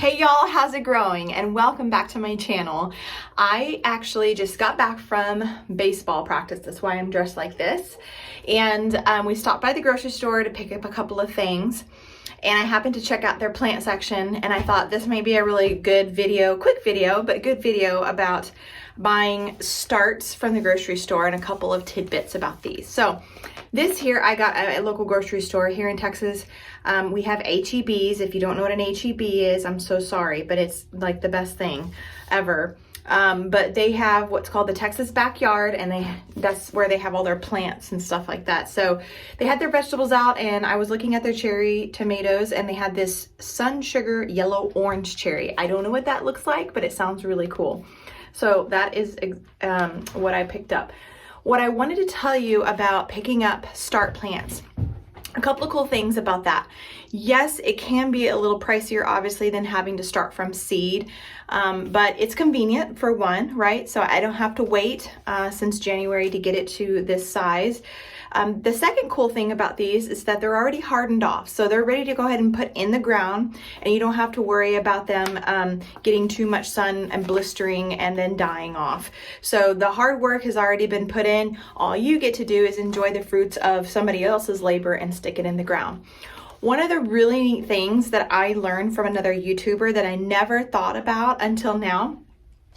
Hey y'all, how's it growing? And welcome back to my channel. I actually just got back from baseball practice. That's why I'm dressed like this. And we stopped by the grocery store to pick up a couple of things. And I happened to check out their plant section, and I thought this may be a really good video, quick video, but good video about buying starts from the grocery store and a couple of tidbits about these. So this here I got at a local grocery store here in Texas. We have HEBs. If you don't know what an HEB is, I'm so sorry, but it's like the best thing ever. But they have what's called the Texas Backyard, and that's where they have all their plants and stuff like that. So they had their vegetables out, and I was looking at their cherry tomatoes, and they had this sun sugar yellow orange cherry. I don't know what that looks like, but it sounds really cool. So that is what I picked up. What I wanted to tell you about picking up start plants. A couple of cool things about that. Yes, it can be a little pricier, obviously, than having to start from seed, but it's convenient for one, right? So I don't have to wait since January to get it to this size. The second cool thing about these is that they're already hardened off. So they're ready to go ahead and put in the ground, and you don't have to worry about them getting too much sun and blistering and then dying off. So the hard work has already been put in. All you get to do is enjoy the fruits of somebody else's labor and stick it in the ground. One of the really neat things that I learned from another YouTuber that I never thought about until now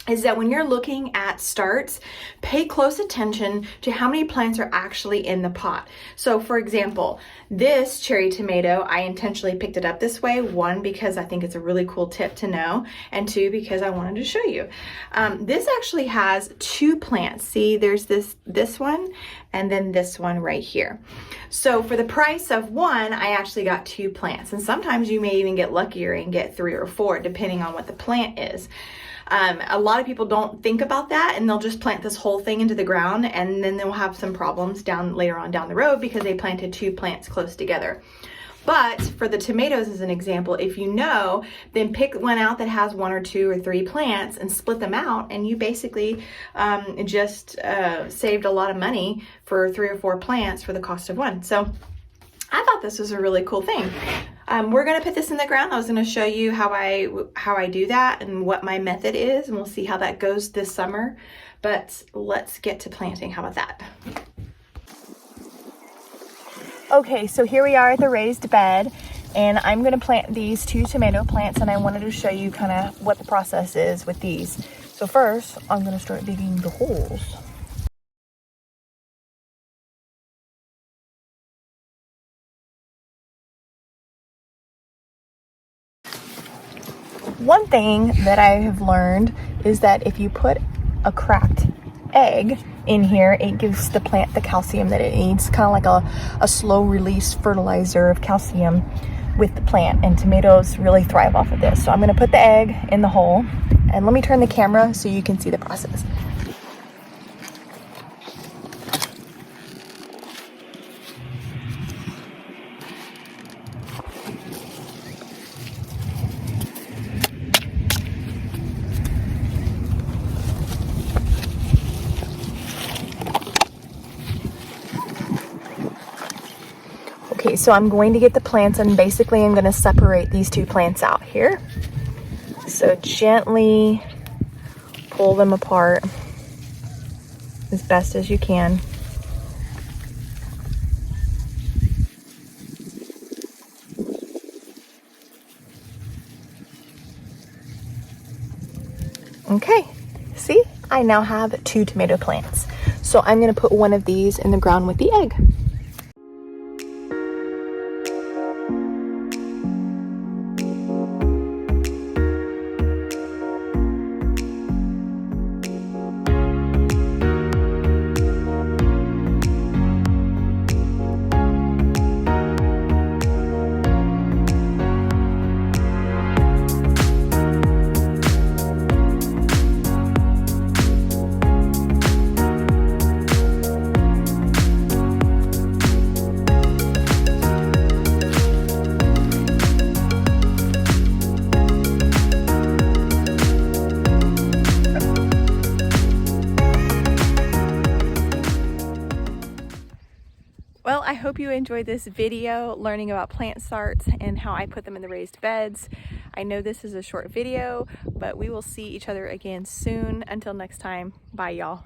is that when you're looking at starts, pay close attention to how many plants are actually in the pot. So for example, this cherry tomato, I intentionally picked it up this way. One, because I think it's a really cool tip to know, and two, because I wanted to show you. This actually has 2 plants. See, there's this one, and then this one right here. So for the price of one, I actually got 2 plants. And sometimes you may even get luckier and get 3 or 4, depending on what the plant is. A lot of people don't think about that, and they'll just plant this whole thing into the ground, and then they'll have some problems later on down the road because they planted 2 plants close together. But for the tomatoes as an example, if you know, then pick one out that has 1 or 2 or 3 plants and split them out, and you basically just saved a lot of money for 3 or 4 plants for the cost of one. So I thought this was a really cool thing. We're gonna put this in the ground. I was gonna show you how I do that and what my method is, and we'll see how that goes this summer. But let's get to planting. How about that? Okay, so here we are at the raised bed, and I'm gonna plant these 2 tomato plants, and I wanted to show you kind of what the process is with these. So first, I'm gonna start digging the holes. One thing that I have learned is that if you put a cracked egg in here, it gives the plant the calcium that it needs, kind of like a slow release fertilizer of calcium with the plant, and tomatoes really thrive off of this. So I'm going to put the egg in the hole, and let me turn the camera so you can see the process. Okay, so I'm going to get the plants, and basically I'm going to separate these 2 plants out here. So gently pull them apart as best as you can. Okay, see, I now have 2 tomato plants. So I'm going to put one of these in the ground with the egg. Well, I hope you enjoyed this video learning about plant starts and how I put them in the raised beds. I know this is a short video, but we will see each other again soon. Until next time, bye y'all.